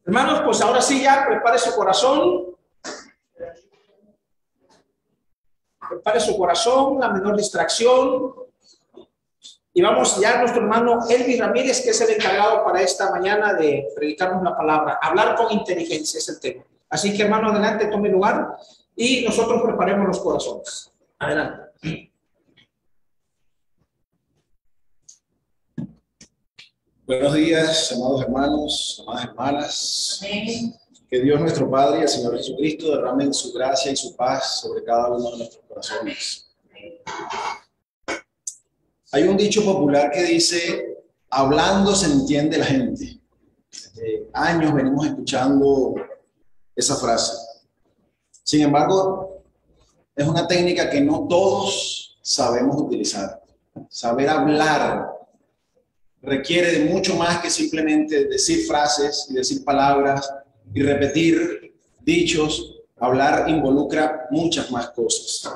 Hermanos, pues ahora sí ya prepare su corazón. Prepare su corazón, la menor distracción. Y vamos ya a nuestro hermano Elvis Ramírez, que es el encargado para esta mañana de predicarnos la palabra. Hablar con inteligencia es el tema. Así que, hermano, adelante, tome lugar y nosotros preparemos los corazones. Adelante. Buenos días, amados hermanos, amadas hermanas. Amén. Que Dios nuestro Padre y el Señor Jesucristo derramen su gracia y su paz sobre cada uno de nuestros corazones. Hay un dicho popular que dice, hablando se entiende la gente. Desde años venimos escuchando esa frase. Sin embargo, es una técnica que no todos sabemos utilizar. Saber hablar requiere de mucho más que simplemente decir frases y decir palabras y repetir dichos. Hablar involucra muchas más cosas.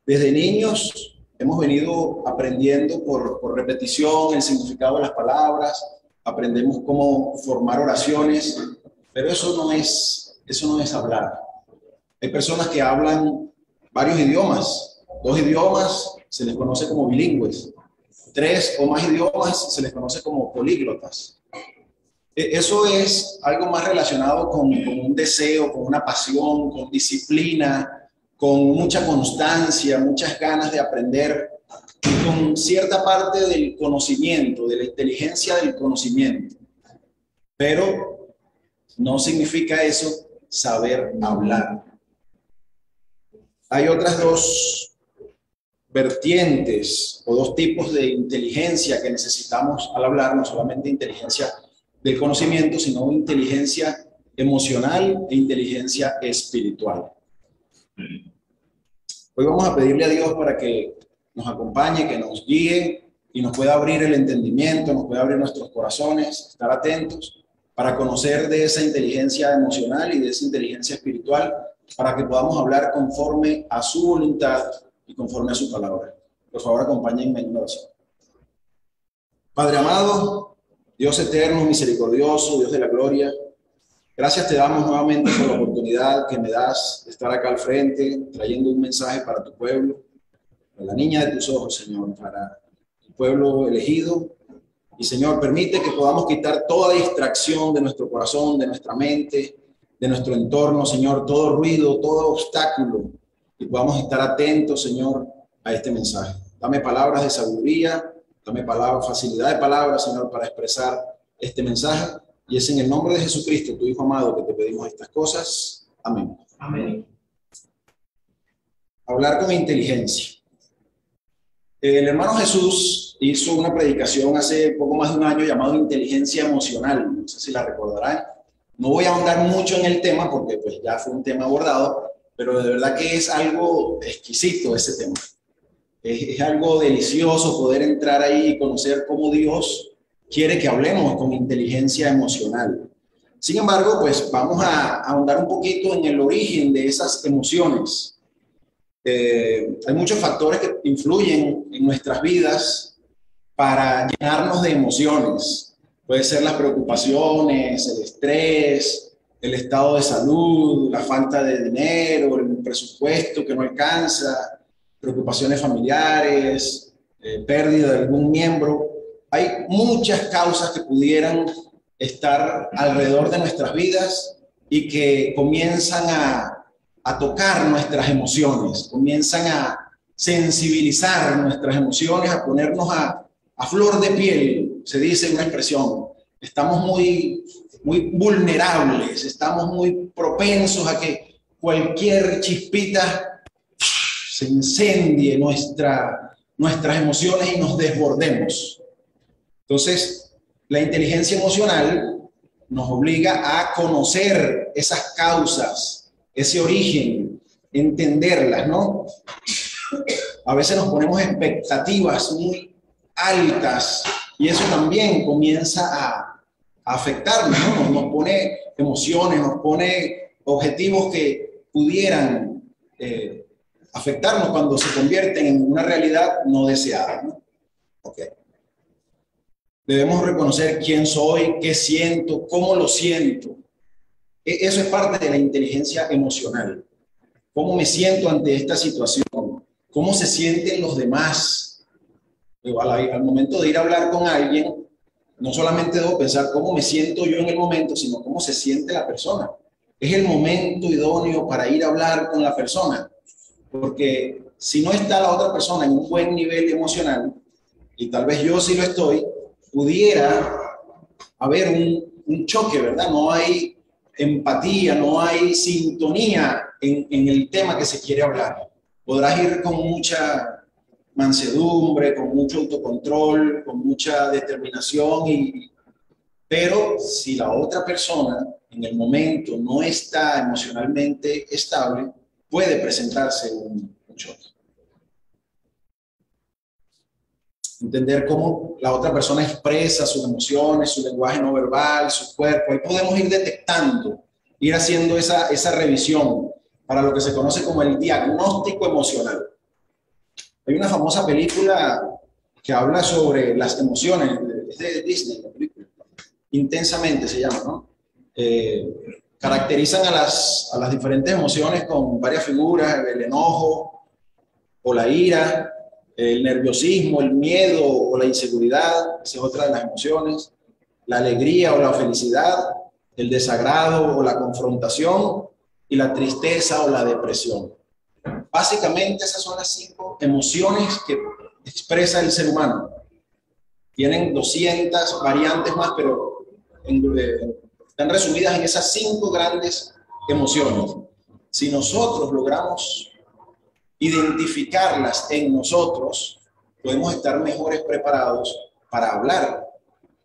Desde niños hemos venido aprendiendo por repetición el significado de las palabras, aprendemos cómo formar oraciones, pero eso no es hablar. Hay personas que hablan varios idiomas, 2 idiomas se les conoce como bilingües. 3 o más idiomas se les conoce como políglotas. Eso es algo más relacionado con un deseo, con una pasión, con disciplina, con mucha constancia, muchas ganas de aprender, y con cierta parte del conocimiento, de la inteligencia del conocimiento. Pero no significa eso saber hablar. Hay otras 2 vertientes o 2 tipos de inteligencia que necesitamos al hablar, no solamente inteligencia del conocimiento, sino inteligencia emocional e inteligencia espiritual. Hoy vamos a pedirle a Dios para que nos acompañe, que nos guíe y nos pueda abrir el entendimiento, nos pueda abrir nuestros corazones, estar atentos para conocer de esa inteligencia emocional y de esa inteligencia espiritual, para que podamos hablar conforme a su voluntad y conforme a su palabra. Por favor, acompáñenme en una oración. Padre amado, Dios eterno, misericordioso, Dios de la gloria, gracias te damos nuevamente por la oportunidad que me das de estar acá al frente, trayendo un mensaje para tu pueblo, para la niña de tus ojos, Señor, para tu pueblo elegido. Y, Señor, permite que podamos quitar toda distracción de nuestro corazón, de nuestra mente, de nuestro entorno, Señor, todo ruido, todo obstáculo, y podamos estar atentos, Señor, a este mensaje. Dame palabras de sabiduría, dame facilidad de palabras, Señor, para expresar este mensaje. Y es en el nombre de Jesucristo, tu Hijo amado, que te pedimos estas cosas. Amén. Amén. Hablar con inteligencia. El hermano Jesús hizo una predicación hace poco más de un año llamado inteligencia emocional. No sé si la recordarán. No voy a ahondar mucho en el tema porque pues ya fue un tema abordado, pero de verdad que es algo exquisito ese tema. Es algo delicioso poder entrar ahí y conocer cómo Dios quiere que hablemos con inteligencia emocional. Sin embargo, pues vamos a ahondar un poquito en el origen de esas emociones. Hay muchos factores que influyen en nuestras vidas para llenarnos de emociones. Puede ser las preocupaciones, el estrés, el estado de salud, la falta de dinero, el presupuesto que no alcanza, preocupaciones familiares, pérdida de algún miembro. Hay muchas causas que pudieran estar alrededor de nuestras vidas y que comienzan a tocar nuestras emociones, comienzan a sensibilizar nuestras emociones, a ponernos a flor de piel, se dice una expresión. Estamos muy vulnerables, estamos muy propensos a que cualquier chispita se incendie nuestras emociones y nos desbordemos. Entonces, la inteligencia emocional nos obliga a conocer esas causas, ese origen, entenderlas, ¿no? A veces nos ponemos expectativas muy altas y eso también comienza a afectarnos, ¿no? Nos pone emociones, nos pone objetivos que pudieran afectarnos cuando se convierten en una realidad no deseada, ¿no? Okay. Debemos reconocer quién soy, qué siento, cómo lo siento. Eso es parte de la inteligencia emocional. ¿Cómo me siento ante esta situación? ¿Cómo se sienten los demás? Al momento de ir a hablar con alguien, no solamente debo pensar cómo me siento yo en el momento, sino cómo se siente la persona. Es el momento idóneo para ir a hablar con la persona, porque si no está la otra persona en un buen nivel emocional, y tal vez yo sí lo estoy, pudiera haber un choque, ¿verdad? No hay empatía, no hay sintonía en el tema que se quiere hablar. Podrás ir con mucha mansedumbre, con mucho autocontrol, con mucha determinación, pero si la otra persona en el momento no está emocionalmente estable, puede presentarse un choque. Entender cómo la otra persona expresa sus emociones, su lenguaje no verbal, su cuerpo. Ahí podemos ir detectando, ir haciendo esa revisión para lo que se conoce como el diagnóstico emocional. Hay una famosa película que habla sobre las emociones, es de Disney, la película. Intensamente se llama, ¿no? Caracterizan a las diferentes emociones con varias figuras, el enojo o la ira, el nerviosismo, el miedo o la inseguridad, esa es otra de las emociones, la alegría o la felicidad, el desagrado o la confrontación y la tristeza o la depresión. Básicamente esas son las 5 emociones que expresa el ser humano. Tienen 200 variantes más, pero están resumidas en esas 5 grandes emociones. Si nosotros logramos identificarlas en nosotros, podemos estar mejores preparados para hablar.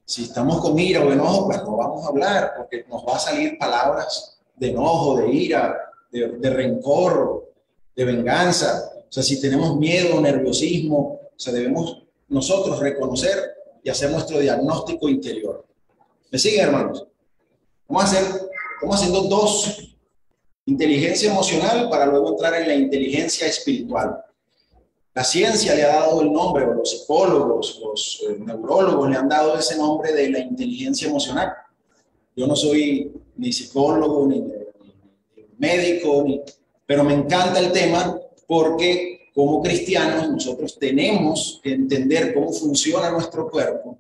Si estamos con ira o enojo, pues no vamos a hablar, porque nos va a salir palabras de enojo, de ira, de rencor, de venganza. O sea, si tenemos miedo o nerviosismo, o sea, debemos nosotros reconocer y hacer nuestro diagnóstico interior. ¿Me siguen, hermanos? Vamos haciendo 2. Inteligencia emocional para luego entrar en la inteligencia espiritual. La ciencia le ha dado el nombre, o los psicólogos, los neurólogos le han dado ese nombre de la inteligencia emocional. Yo no soy ni psicólogo, ni médico, pero me encanta el tema porque como cristianos nosotros tenemos que entender cómo funciona nuestro cuerpo.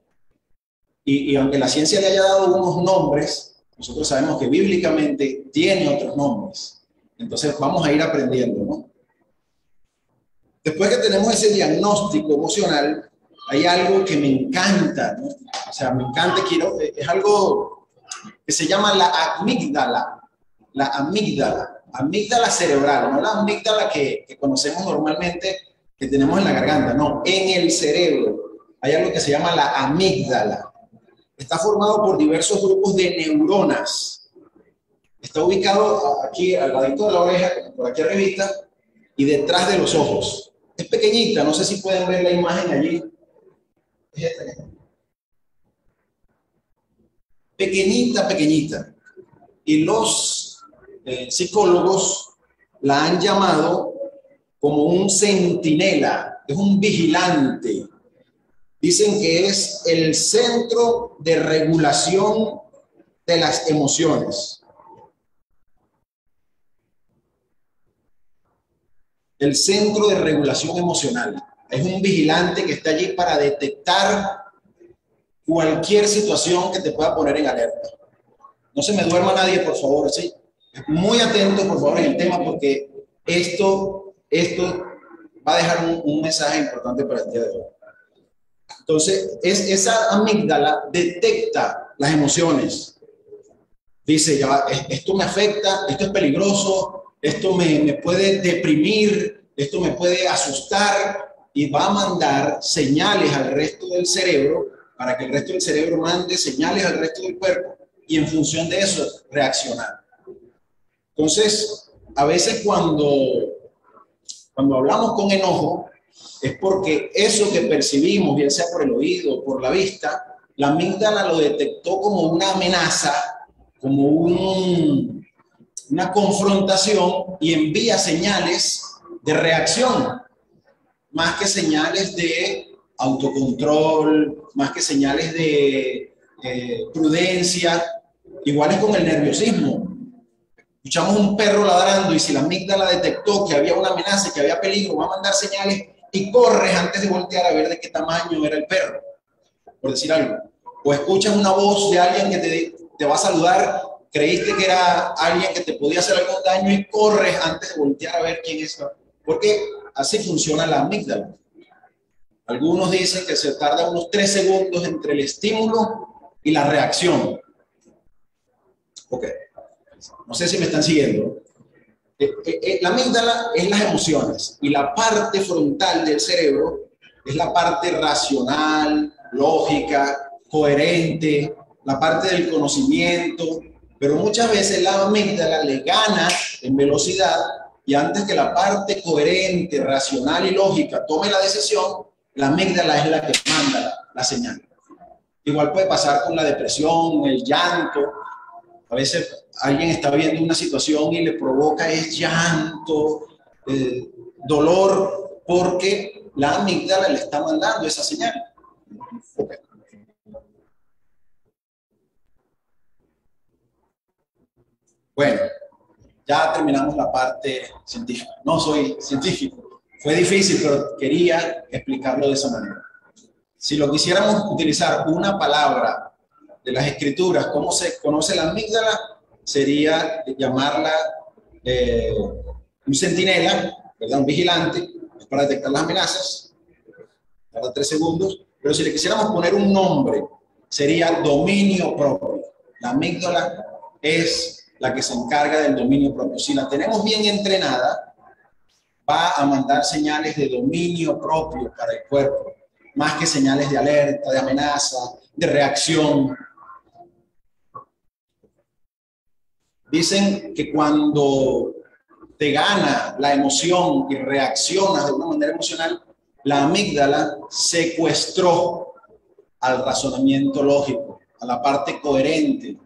Y aunque la ciencia le haya dado unos nombres, nosotros sabemos que bíblicamente tiene otros nombres. Entonces vamos a ir aprendiendo, ¿no? Después que tenemos ese diagnóstico emocional, hay algo que me encanta, ¿no? O sea, me encanta, es algo que se llama la amígdala. La amígdala cerebral, no la amígdala que conocemos normalmente, que tenemos en la garganta, no, en el cerebro. Hay algo que se llama la amígdala. Está formado por diversos grupos de neuronas. Está ubicado aquí al ladito de la oreja, por aquí arribita, y detrás de los ojos. Es pequeñita, no sé si pueden ver la imagen allí. Es esta. Pequeñita, pequeñita. Y los psicólogos la han llamado como un centinela, es un vigilante. Dicen que es el centro de regulación de las emociones. El centro de regulación emocional. Es un vigilante que está allí para detectar cualquier situación que te pueda poner en alerta. No se me duerma nadie, por favor, ¿sí? Muy atentos, por favor, en el tema, porque esto va a dejar un mensaje importante para el día de hoy. Entonces, esa amígdala detecta las emociones. Dice, ya, esto me afecta, esto es peligroso, esto me puede deprimir, esto me puede asustar, y va a mandar señales al resto del cerebro para que el resto del cerebro mande señales al resto del cuerpo y en función de eso reaccionar. Entonces, a veces cuando hablamos con enojo, es porque eso que percibimos, bien sea por el oído o por la vista, la amígdala lo detectó como una amenaza, como una confrontación y envía señales de reacción, más que señales de autocontrol, más que señales de prudencia. Igual es con el nerviosismo. escuchamos un perro ladrando y si la amígdala detectó que había una amenaza, que había peligro, va a mandar señales y corres antes de voltear a ver de qué tamaño era el perro, por decir algo. O escuchas una voz de alguien que te va a saludar, creíste que era alguien que te podía hacer algún daño y corres antes de voltear a ver quién es. Porque así funciona la amígdala. Algunos dicen que se tarda unos 3 segundos entre el estímulo y la reacción. Ok, no sé si me están siguiendo. La amígdala es las emociones y la parte frontal del cerebro es la parte racional, lógica, coherente, la parte del conocimiento, pero muchas veces la amígdala le gana en velocidad y antes que la parte coherente, racional y lógica tome la decisión, la amígdala es la que manda la señal. Igual puede pasar con la depresión, el llanto. A veces alguien está viendo una situación y le provoca es llanto, dolor, porque la amígdala le está mandando esa señal. Okay. Bueno, ya terminamos la parte científica. No soy científico. Fue difícil, pero quería explicarlo de esa manera. Si lo quisiéramos utilizar una palabra de las escrituras, ¿cómo se conoce la amígdala? Sería llamarla un centinela, ¿verdad? Un vigilante, para detectar las amenazas, cada 3 segundos. Pero si le quisiéramos poner un nombre, sería dominio propio. La amígdala es la que se encarga del dominio propio. Si la tenemos bien entrenada, va a mandar señales de dominio propio para el cuerpo, más que señales de alerta, de amenaza, de reacción. Dicen que cuando te gana la emoción y reaccionas de una manera emocional, la amígdala secuestró al razonamiento lógico, a la parte coherente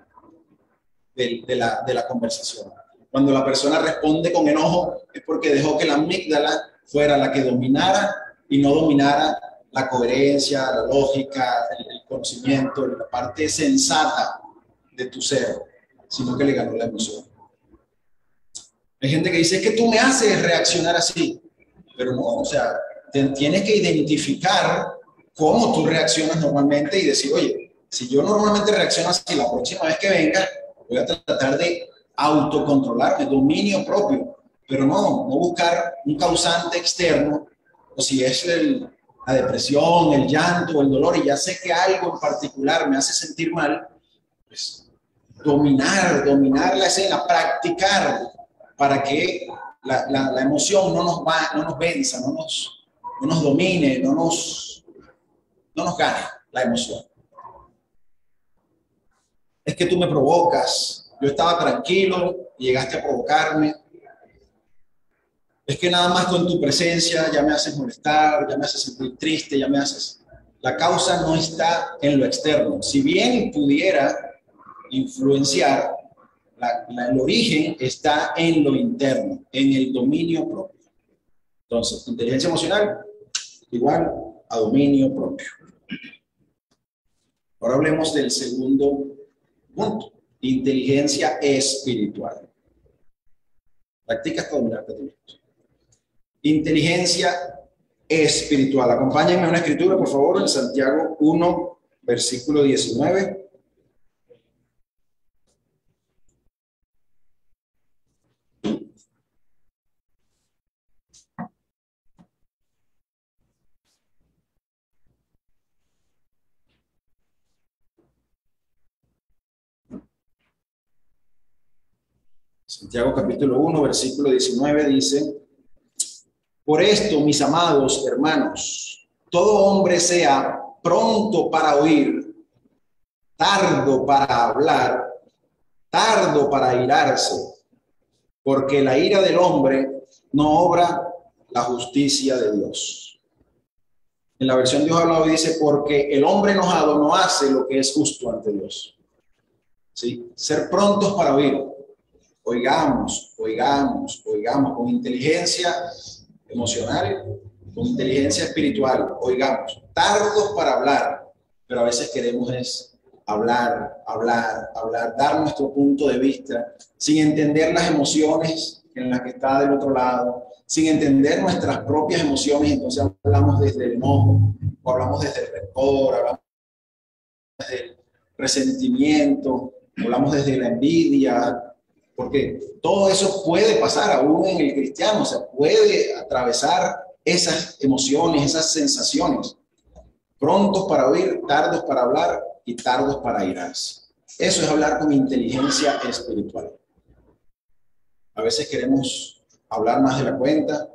de la conversación. Cuando la persona responde con enojo es porque dejó que la amígdala fuera la que dominara y no dominara la coherencia, la lógica, el conocimiento, la parte sensata de tu ser, sino que le ganó la emoción. Hay gente que dice, es que tú me haces reaccionar así, pero no, o sea, tienes que identificar cómo tú reaccionas normalmente y decir, oye, si yo normalmente reacciono así, la próxima vez que venga, voy a tratar de autocontrolarme, dominio propio, pero no buscar un causante externo, o si es la depresión, el llanto, el dolor, y ya sé que algo en particular me hace sentir mal, pues dominar la escena, practicar para que la emoción no nos venza, no nos domine, no nos gane la emoción. Es que tú me provocas, yo estaba tranquilo y llegaste a provocarme. Es que nada más con tu presencia ya me haces molestar, ya me haces sentir triste, ya me haces... La causa no está en lo externo. Si bien pudiera influenciar, el origen está en lo interno, en el dominio propio. Entonces, inteligencia emocional igual a dominio propio. Ahora hablemos del segundo punto, inteligencia espiritual. Practica hasta dominarte a ti mismo. Inteligencia espiritual. Acompáñenme a una escritura, por favor, en Santiago 1, versículo 19. Santiago capítulo 1, versículo 19 dice, por esto, mis amados hermanos, todo hombre sea pronto para oír, tardo para hablar, tardo para irarse, porque la ira del hombre no obra la justicia de Dios. En la versión Dios habla hoy dice, porque el hombre enojado no hace lo que es justo ante Dios. ¿Sí? Ser prontos para oír. Oigamos con inteligencia emocional, con inteligencia espiritual, oigamos, tardos para hablar, pero a veces queremos es hablar, dar nuestro punto de vista, sin entender las emociones en las que está del otro lado, sin entender nuestras propias emociones. Entonces hablamos desde el enojo, o hablamos desde el rencor, hablamos desde el resentimiento, hablamos desde la envidia, porque todo eso puede pasar aún en el cristiano, o sea, puede atravesar esas emociones, esas sensaciones. Prontos para oír, tardos para hablar y tardos para irarse. Eso es hablar con inteligencia espiritual. A veces queremos hablar más de la cuenta,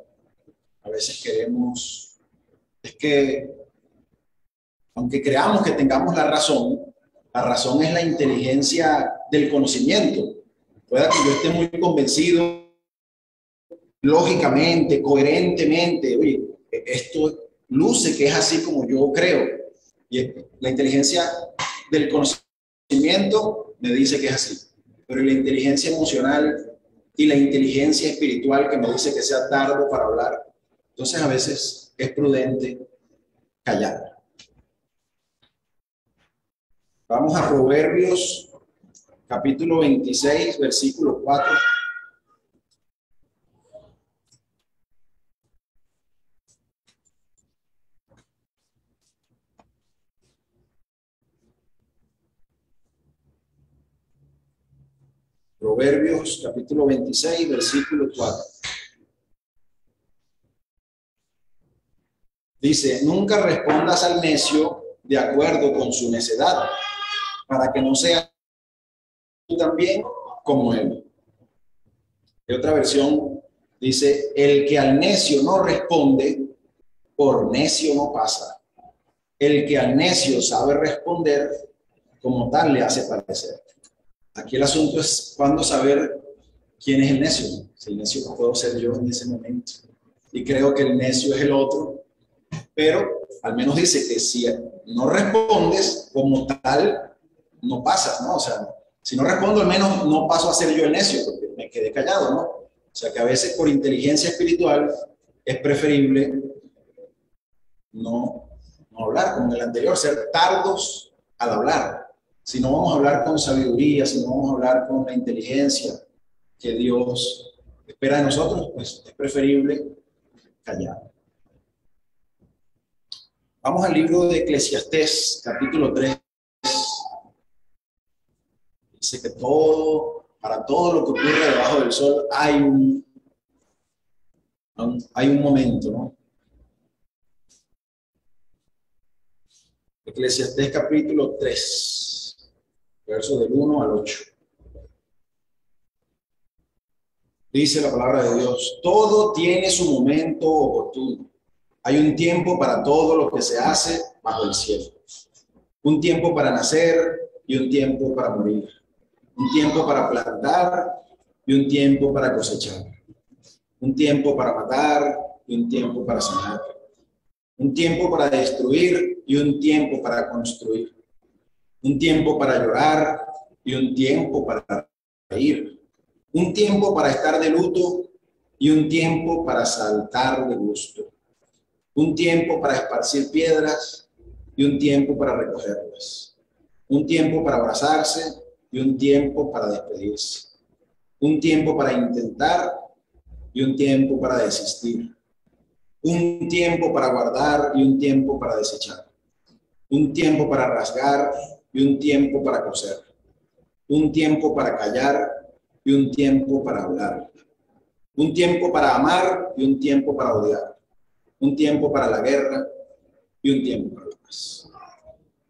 a veces queremos, es que aunque creamos que tengamos la razón es la inteligencia del conocimiento. Puede que yo esté muy convencido, lógicamente, coherentemente, oye, esto luce que es así como yo creo. Y la inteligencia del conocimiento me dice que es así. Pero la inteligencia emocional y la inteligencia espiritual que me dice que sea tardo para hablar, entonces a veces es prudente callar. Vamos a Proverbios, capítulo 26, versículo 4. Proverbios, capítulo 26, versículo 4. Dice, nunca respondas al necio de acuerdo con su necedad, para que no sea tú también como él. Y otra versión dice, el que al necio no responde, por necio no pasa. El que al necio sabe responder, como tal le hace parecer. Aquí el asunto es cuándo saber quién es el necio. Si el necio puedo ser yo en ese momento. Y creo que el necio es el otro. Pero al menos dice que si no respondes, como tal, no pasas, ¿no? O sea, si no respondo, al menos no paso a ser yo el necio, porque me quedé callado, ¿no? O sea, que a veces por inteligencia espiritual es preferible no hablar, como en el anterior, ser tardos al hablar. Si no vamos a hablar con sabiduría, si no vamos a hablar con la inteligencia que Dios espera de nosotros, pues es preferible callar. Vamos al libro de Eclesiastés, capítulo 3. Dice que para todo lo que ocurre debajo del sol hay un momento, ¿no? Eclesiastés capítulo 3, versos del 1 al 8. Dice la palabra de Dios, todo tiene su momento oportuno. Hay un tiempo para todo lo que se hace bajo el cielo. Un tiempo para nacer y un tiempo para morir. Un tiempo para plantar y un tiempo para cosechar. Un tiempo para matar y un tiempo para sanar. Un tiempo para destruir y un tiempo para construir. Un tiempo para llorar y un tiempo para reír. Un tiempo para estar de luto y un tiempo para saltar de gusto. Un tiempo para esparcir piedras y un tiempo para recogerlas. Un tiempo para abrazarse y un tiempo para despedirse. Un tiempo para intentar y un tiempo para desistir. Un tiempo para guardar y un tiempo para desechar. Un tiempo para rasgar y un tiempo para coser. Un tiempo para callar y un tiempo para hablar. Un tiempo para amar y un tiempo para odiar. Un tiempo para la guerra y un tiempo para la paz.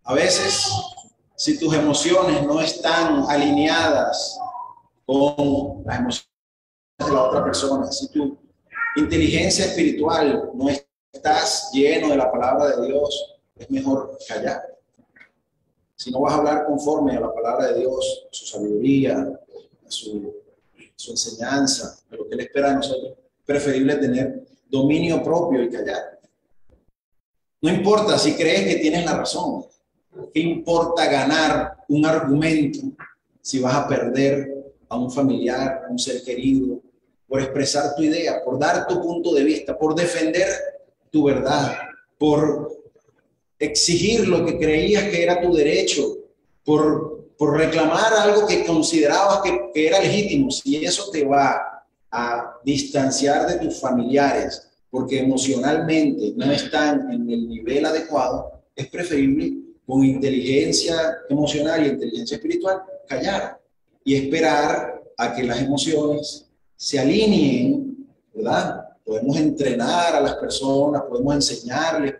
A veces, si tus emociones no están alineadas con las emociones de la otra persona, si tu inteligencia espiritual no estás lleno de la palabra de Dios, es mejor callar. Si no vas a hablar conforme a la palabra de Dios, a su sabiduría, a su enseñanza, a lo que Él espera de nosotros, es preferible tener dominio propio y callar. No importa si crees que tienes la razón. ¿Qué importa ganar un argumento si vas a perder a un familiar, a un ser querido, por expresar tu idea, por dar tu punto de vista, por defender tu verdad, por exigir lo que creías que era tu derecho por reclamar algo que considerabas que era legítimo. Si eso te va a distanciar de tus familiares porque emocionalmente no están en el nivel adecuado, es preferible con inteligencia emocional y inteligencia espiritual callar y esperar a que las emociones se alineen, ¿verdad? Podemos entrenar a las personas, podemos enseñarles,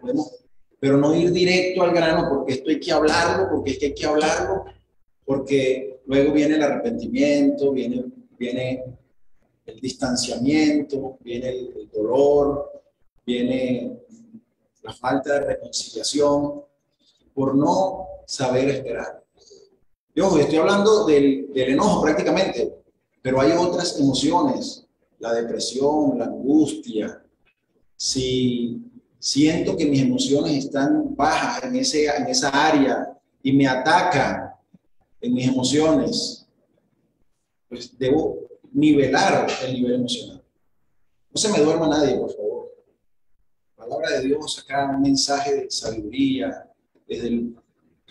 pero no ir directo al grano porque esto hay que hablarlo, porque es que hay que hablarlo, porque luego viene el arrepentimiento, viene el distanciamiento, viene el dolor, viene la falta de reconciliación por no saber esperar. Yo estoy hablando del enojo prácticamente, pero hay otras emociones, la depresión, la angustia. Si siento que mis emociones están bajas en esa área y me atacan en mis emociones, pues debo nivelar el nivel emocional. No se me duerma nadie, por favor. La palabra de Dios acá, un mensaje de sabiduría desde el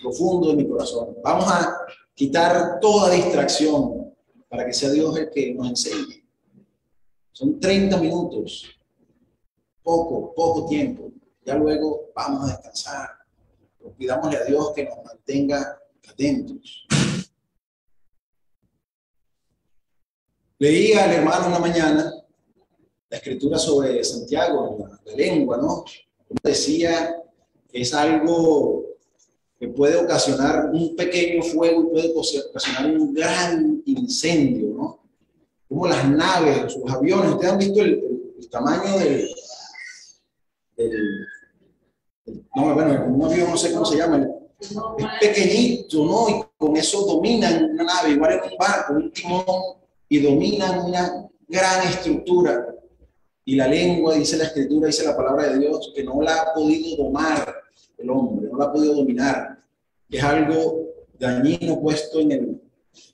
profundo de mi corazón. Vamos a quitar toda distracción para que sea Dios el que nos enseñe. Son 30 minutos, poco tiempo. Ya luego vamos a descansar. Pidámosle a Dios que nos mantenga atentos. Leía al hermano una mañana la escritura sobre Santiago, la lengua, ¿no? Decía que es algo que puede ocasionar un pequeño fuego y puede ocasionar un gran incendio, ¿no? Como las naves, sus aviones, ustedes han visto el tamaño no, bueno, un avión no sé cómo se llama, es pequeñito, ¿no? Y con eso dominan una nave, igual en un barco, un timón, y dominan una gran estructura. Y la lengua, dice la escritura, dice la palabra de Dios, que no la ha podido domar el hombre, no la ha podido dominar. Es algo dañino puesto en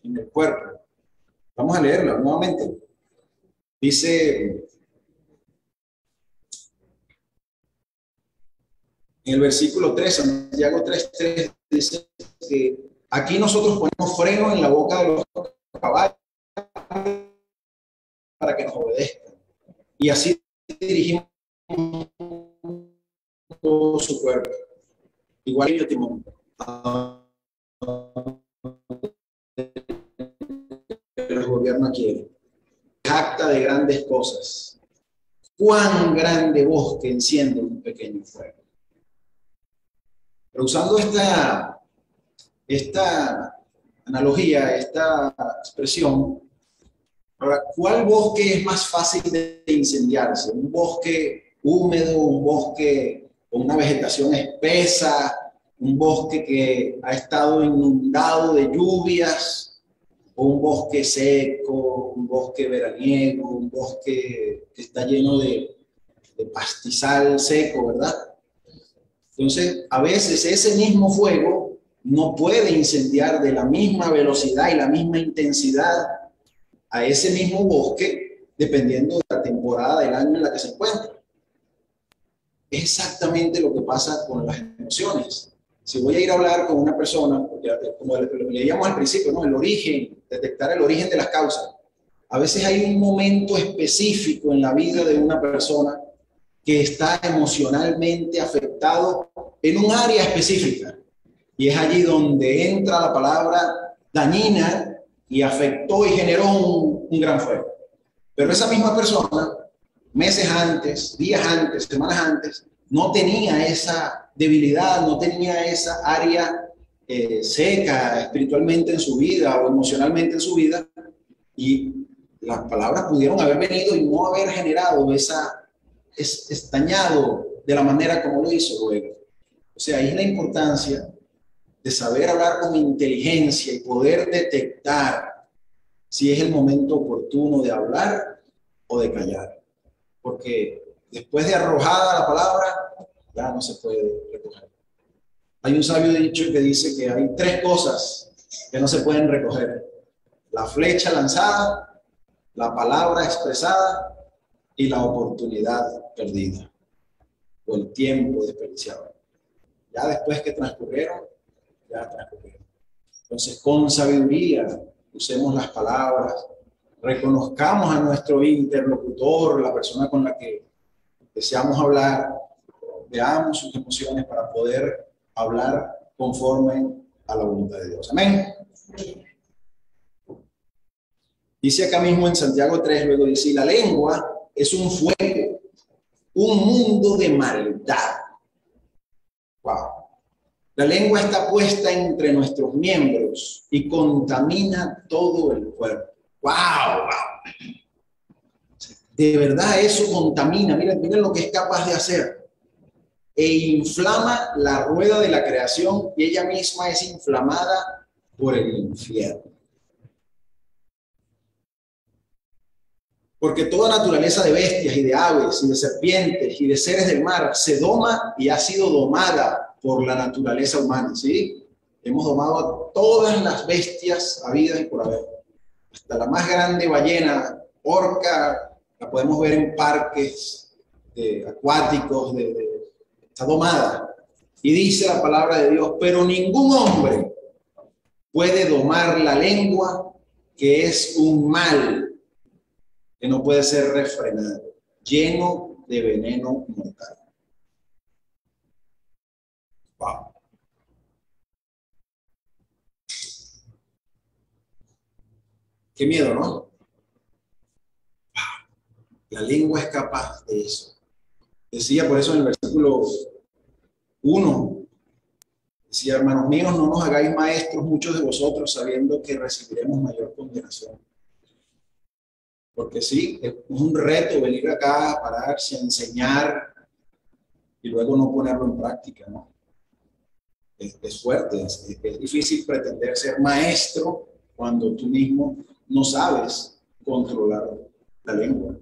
el cuerpo. Vamos a leerla nuevamente. Dice en el versículo 3, Santiago 3:3, dice que aquí nosotros ponemos freno en la boca de los caballos para que nos obedezcan. Y así dirigimos todo su cuerpo. Igual que Timón. El gobierno quiere. Jacta de grandes cosas. Cuán grande bosque enciende un pequeño fuego. Pero usando esta analogía, esta expresión, ahora, ¿cuál bosque es más fácil de incendiarse? ¿Un bosque húmedo, un bosque con una vegetación espesa, un bosque que ha estado inundado de lluvias, o un bosque seco, un bosque veraniego, un bosque que está lleno de pastizal seco, ¿verdad? Entonces, a veces ese mismo fuego no puede incendiar de la misma velocidad y la misma intensidad a ese mismo bosque, dependiendo de la temporada del año en la que se encuentra. Es exactamente lo que pasa con las emociones. Si voy a ir a hablar con una persona, como leíamos al principio, ¿no? El origen, detectar el origen de las causas. A veces hay un momento específico en la vida de una persona que está emocionalmente afectado en un área específica. Y es allí donde entra la palabra dañina y afectó y generó un gran fuego. Pero esa misma persona, meses antes, días antes, semanas antes, no tenía esa debilidad, no tenía esa área seca espiritualmente en su vida o emocionalmente en su vida, y las palabras pudieron haber venido y no haber generado dañado de la manera como lo hizo luego. O sea, ahí es la importancia de saber hablar con inteligencia y poder detectar si es el momento oportuno de hablar o de callar. Porque después de arrojada la palabra, ya no se puede recoger. Hay un sabio dicho que dice que hay 3 cosas que no se pueden recoger: la flecha lanzada, la palabra expresada y la oportunidad perdida o el tiempo desperdiciado. Ya después que transcurrieron, ya transcurrieron. Entonces, con sabiduría, usemos las palabras, reconozcamos a nuestro interlocutor, la persona con la que deseamos hablar, veamos sus emociones para poder hablar conforme a la voluntad de Dios. Amén. Dice acá mismo en Santiago 3, luego dice, la lengua es un fuego, un mundo de maldad. Wow. La lengua está puesta entre nuestros miembros y contamina todo el cuerpo. ¡Wow! ¡Wow! De verdad eso contamina. Miren, miren lo que es capaz de hacer. E inflama la rueda de la creación y ella misma es inflamada por el infierno. Porque toda naturaleza de bestias y de aves y de serpientes y de seres del mar se doma y ha sido domada por la naturaleza humana, ¿sí? Hemos domado a todas las bestias habidas y por haber. Hasta la más grande ballena, orca, la podemos ver en parques acuáticos, está domada. Y dice la palabra de Dios, pero ningún hombre puede domar la lengua, que es un mal que no puede ser refrenado, lleno de veneno mortal. Wow. Qué miedo, ¿no? Wow. La lengua es capaz de eso. Decía por eso en el versículo 1, decía, hermanos míos, no nos hagáis maestros muchos de vosotros, sabiendo que recibiremos mayor condenación. Porque sí, es un reto venir acá a pararse, a enseñar y luego no ponerlo en práctica, ¿no? Es fuerte, es difícil pretender ser maestro cuando tú mismo no sabes controlar la lengua,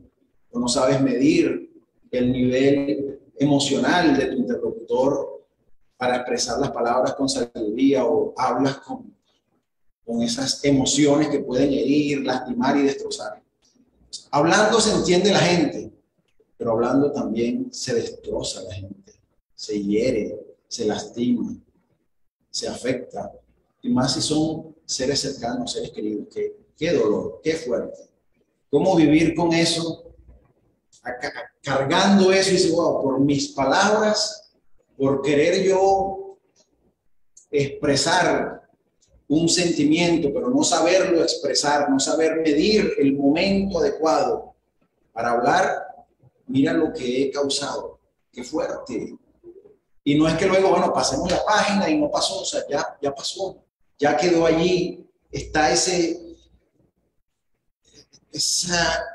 o no sabes medir el nivel emocional de tu interlocutor para expresar las palabras con sabiduría, o hablas con esas emociones que pueden herir, lastimar y destrozar. Hablando se entiende la gente, pero hablando también se destroza la gente, se hiere, se lastima, se afecta, y más si son seres cercanos, seres queridos. Qué dolor, qué fuerte. ¿Cómo vivir con eso? Cargando eso y decir, wow, por mis palabras, por querer yo expresar un sentimiento, pero no saberlo expresar, no saber medir el momento adecuado para hablar, mira lo que he causado. Qué fuerte. Y no es que luego, bueno, pasemos la página y no pasó, o sea, ya pasó, ya quedó allí, está esa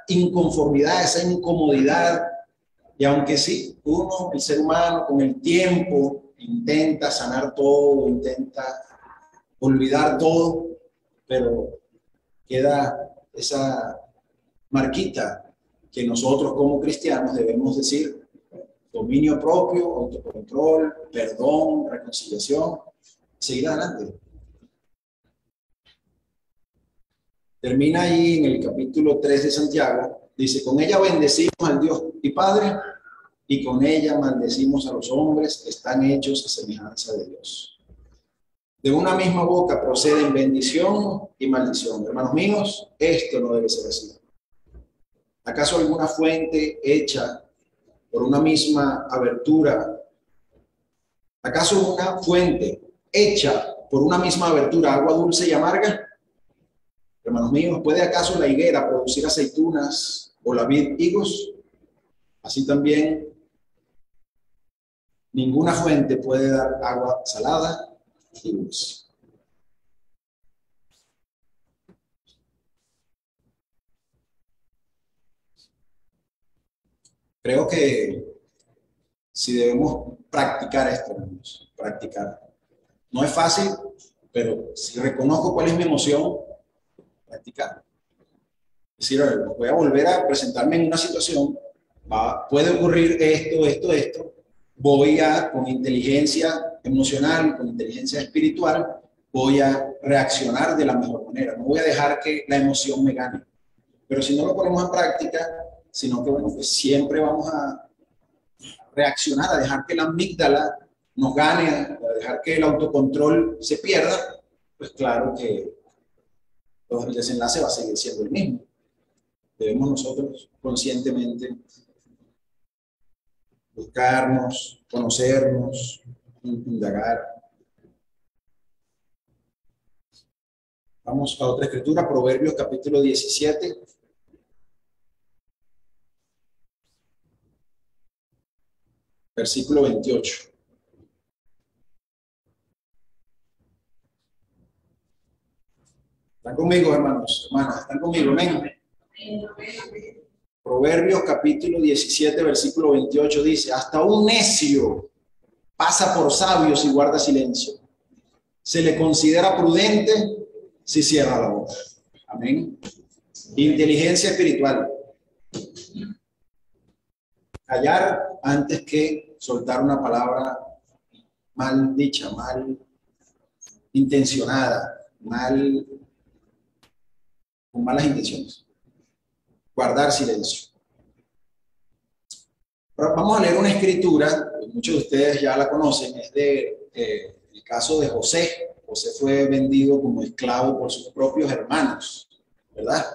inconformidad, esa incomodidad. Y aunque sí, uno, el ser humano, con el tiempo, intenta sanar todo, intenta olvidar todo, pero queda esa marquita que nosotros como cristianos debemos decir: dominio propio, autocontrol, perdón, reconciliación, seguir adelante. Termina ahí en el capítulo 3 de Santiago, dice: con ella bendecimos al Dios y Padre, y con ella maldecimos a los hombres que están hechos a semejanza de Dios. De una misma boca proceden bendición y maldición. Hermanos míos, esto no debe ser así. ¿Acaso alguna fuente hecha por una misma abertura? ¿Acaso una fuente hecha por una misma abertura, agua dulce y amarga? Hermanos míos, ¿puede acaso la higuera producir aceitunas o la vid higos? Así también, ninguna fuente puede dar agua salada y dulce. Creo que si debemos practicar esto, hermanos, practicar. No es fácil, pero si reconozco cuál es mi emoción, practicar. Es decir, voy a volver a presentarme en una situación, puede ocurrir esto, voy a, con inteligencia emocional, con inteligencia espiritual, voy a reaccionar de la mejor manera. No voy a dejar que la emoción me gane. Pero si no lo ponemos en práctica, sino que, bueno, pues siempre vamos a reaccionar, a dejar que la amígdala nos gane, a dejar que el autocontrol se pierda, pues claro que el desenlace va a seguir siendo el mismo. Debemos nosotros conscientemente buscarnos, conocernos, indagar. Vamos a otra escritura, Proverbios capítulo 17. Versículo 28. ¿Están conmigo, hermanos? Hermanas, ¿están conmigo? Amén. Proverbios capítulo 17, versículo 28 dice: hasta un necio pasa por sabios y guarda silencio. Se le considera prudente si cierra la boca. Amén. Inteligencia espiritual. Callar antes que soltar una palabra mal dicha, mal intencionada, con malas intenciones. Guardar silencio. Pero vamos a leer una escritura, muchos de ustedes ya la conocen, es el caso de José. José fue vendido como esclavo por sus propios hermanos, ¿verdad?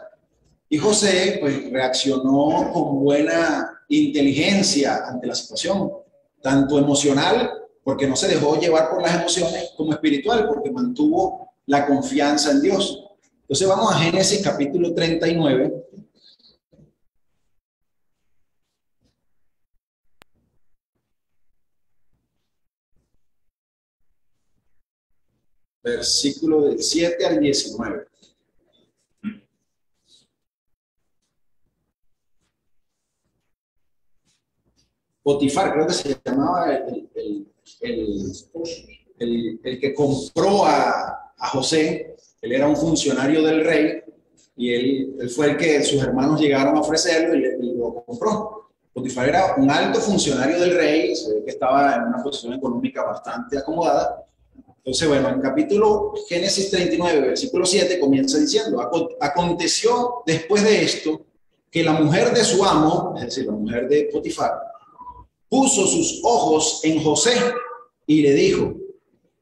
Y José, pues, reaccionó con buena inteligencia ante la situación, tanto emocional, porque no se dejó llevar por las emociones, como espiritual, porque mantuvo la confianza en Dios. Entonces vamos a Génesis capítulo 39. Versículo del 7 al 19. Potifar, creo que se llamaba el que compró a José. Él era un funcionario del rey y él fue el que sus hermanos llegaron a ofrecerlo y lo compró. Potifar era un alto funcionario del rey, se ve que estaba en una posición económica bastante acomodada. Entonces, bueno, en capítulo Génesis 39, versículo 7, comienza diciendo: aconteció después de esto que la mujer de su amo, es decir, la mujer de Potifar, puso sus ojos en José y le dijo: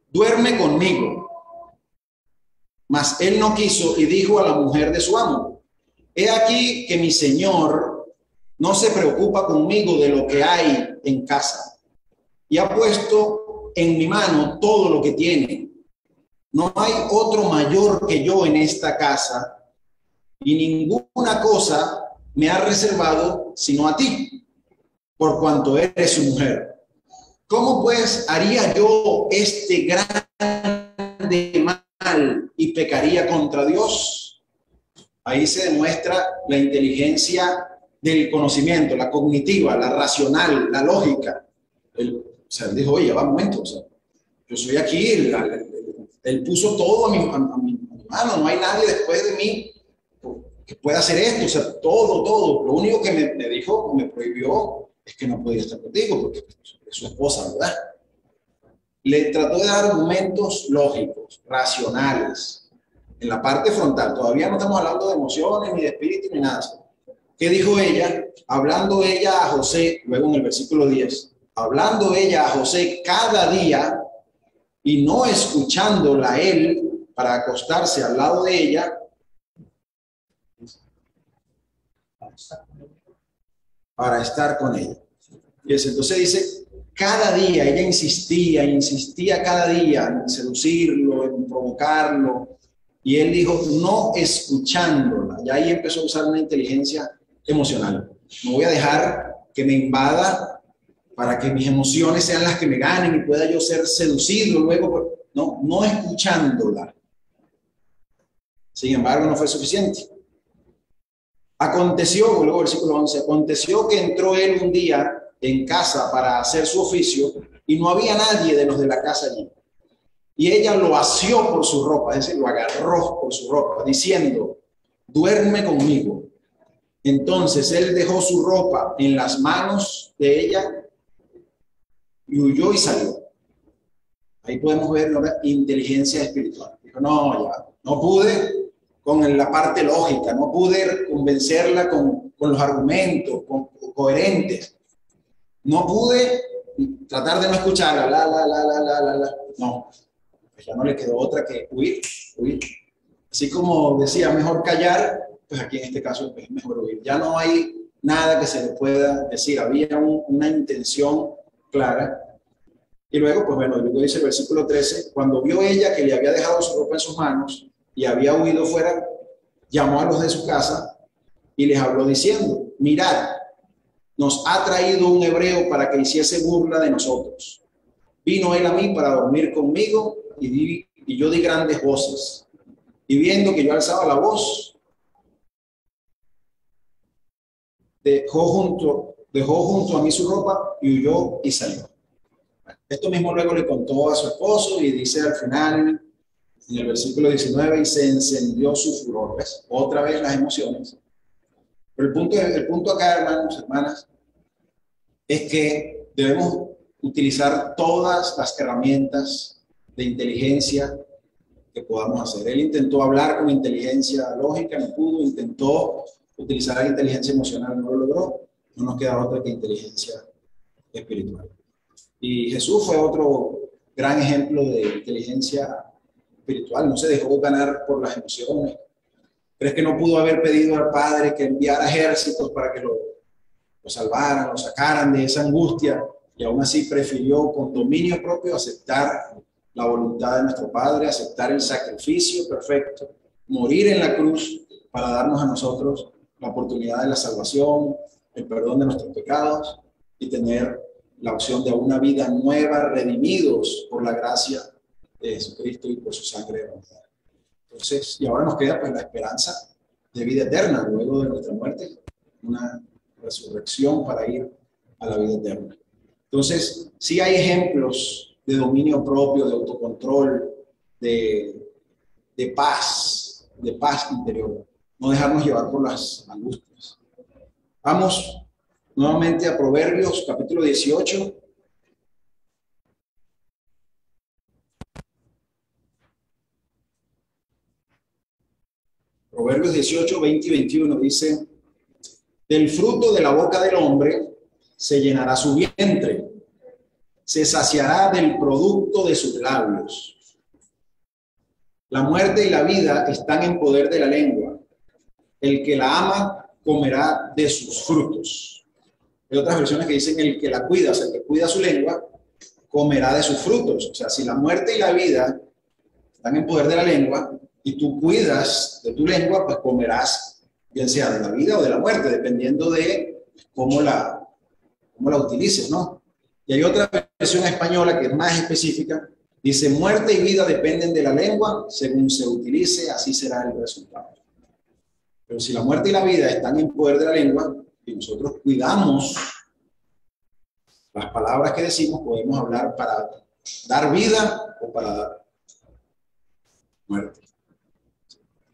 duerme conmigo. Mas él no quiso y dijo a la mujer de su amo: he aquí que mi señor no se preocupa conmigo de lo que hay en casa y ha puesto en mi mano todo lo que tiene. No hay otro mayor que yo en esta casa y ninguna cosa me ha reservado sino a ti, por cuanto eres su mujer. ¿Cómo pues haría yo este grande mal y pecaría contra Dios? Ahí se demuestra la inteligencia del conocimiento, la cognitiva, la racional, la lógica. Él dijo: oye, va un momento, yo soy aquí, él puso todo a mi mano, no hay nadie después de mí que pueda hacer esto, todo. Lo único que me dijo, me prohibió, es que no podía estar contigo, porque es su esposa, ¿verdad? Le trató de dar argumentos lógicos, racionales, en la parte frontal. Todavía no estamos hablando de emociones, ni de espíritu, ni nada. ¿Qué dijo ella? Hablando ella a José, luego en el versículo 10, hablando ella a José cada día y no escuchándola él para acostarse al lado de ella, para estar con ella. Y entonces dice, cada día, ella insistía cada día en seducirlo, en provocarlo, y él dijo, no escuchándola. Y ahí empezó a usar una inteligencia emocional. No voy a dejar que me invada para que mis emociones sean las que me ganen y pueda yo ser seducido luego. No escuchándola. Sin embargo, no fue suficiente. Aconteció, luego versículo 11, aconteció que entró él un día en casa para hacer su oficio y no había nadie de los de la casa allí. Y ella lo asió por su ropa, es decir, lo agarró por su ropa, diciendo, duerme conmigo. Entonces él dejó su ropa en las manos de ella y huyó y salió. Ahí podemos ver la inteligencia espiritual. Dijo, no, ya, no pude con la parte lógica, no pude convencerla con los argumentos coherentes. No pude tratar de no escucharla, no. pues ya no le quedó otra que huir, huir. Así como decía, mejor callar, pues aquí en este caso pues, es mejor huir. Ya no hay nada que se le pueda decir, había una intención clara. Y luego, pues bueno, luego dice el versículo 13, cuando vio ella que le había dejado su ropa en sus manos y había huido fuera, llamó a los de su casa y les habló diciendo, mirad, nos ha traído un hebreo para que hiciese burla de nosotros. Vino él a mí para dormir conmigo y yo di grandes voces. Y viendo que yo alzaba la voz, dejó junto a mí su ropa y huyó y salió. Esto mismo luego le contó a su esposo y dice al final, en el versículo 19, y se encendió su furor. ¿Ves? Otra vez las emociones. Pero el punto acá, hermanos, hermanas, es que debemos utilizar todas las herramientas de inteligencia que podamos hacer. Él intentó hablar con inteligencia lógica, no pudo, intentó utilizar la inteligencia emocional, no lo logró, no nos queda otra que inteligencia espiritual. Y Jesús fue otro gran ejemplo de inteligencia espiritual, no se dejó ganar por las emociones. ¿Crees que no pudo haber pedido al Padre que enviara ejércitos para que lo salvaran, lo sacaran de esa angustia? Y aún así prefirió con dominio propio aceptar la voluntad de nuestro Padre, aceptar el sacrificio perfecto, morir en la cruz para darnos a nosotros la oportunidad de la salvación, el perdón de nuestros pecados y tener la opción de una vida nueva, redimidos por la gracia de Jesucristo y por su sangre derramada. Entonces, y ahora nos queda pues la esperanza de vida eterna luego de nuestra muerte, una resurrección para ir a la vida eterna. Entonces, sí hay ejemplos de dominio propio, de autocontrol, de paz interior, no dejarnos llevar por las angustias. Vamos nuevamente a Proverbios, capítulo 18. Proverbios 18, 20 y 21 dice, del fruto de la boca del hombre se llenará su vientre, se saciará del producto de sus labios. La muerte y la vida están en poder de la lengua. El que la ama comerá de sus frutos. Hay otras versiones que dicen el que la cuida, o sea, el que cuida su lengua, comerá de sus frutos. O sea, si la muerte y la vida están en poder de la lengua y tú cuidas de tu lengua, pues comerás, bien sea de la vida o de la muerte, dependiendo de cómo la utilices, ¿no? Y hay otra versión española que es más específica. Dice, muerte y vida dependen de la lengua, según se utilice, así será el resultado. Pero si la muerte y la vida están en poder de la lengua, y nosotros cuidamos las palabras que decimos, podemos hablar para dar vida o para dar muerte.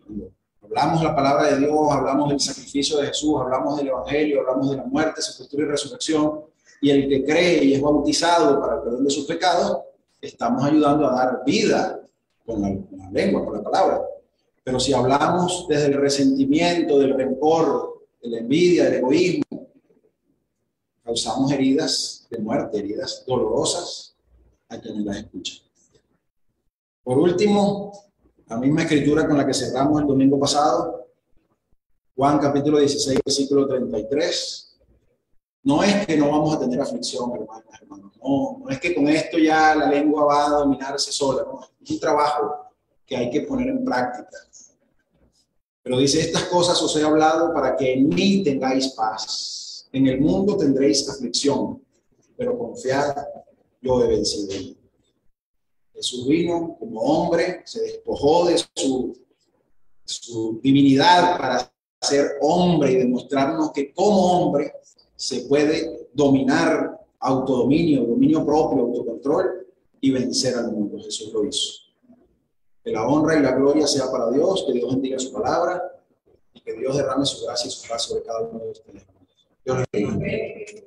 Cuando hablamos la palabra de Dios, hablamos del sacrificio de Jesús, hablamos del Evangelio, hablamos de la muerte, sepultura y resurrección, y el que cree y es bautizado para el perdón de sus pecados, estamos ayudando a dar vida con la lengua, con la palabra. Pero si hablamos desde el resentimiento, del rencor, de la envidia, del egoísmo, causamos heridas de muerte, heridas dolorosas a quienes las escuchan. Por último, la misma escritura con la que cerramos el domingo pasado, Juan capítulo 16, versículo 33. No es que no vamos a tener aflicción, hermanas, hermanos. No es que con esto ya la lengua va a dominarse sola. No, es un trabajo que hay que poner en práctica. Pero dice, estas cosas os he hablado para que en mí tengáis paz. En el mundo tendréis aflicción, pero confiad, yo he vencido. Jesús vino como hombre, se despojó de su divinidad para ser hombre y demostrarnos que como hombre se puede dominar, autodominio, dominio propio, autocontrol y vencer al mundo. Jesús lo hizo. Que la honra y la gloria sea para Dios, que Dios bendiga su palabra y que Dios derrame su gracia y su paz sobre cada uno de ustedes. Dios les bendiga.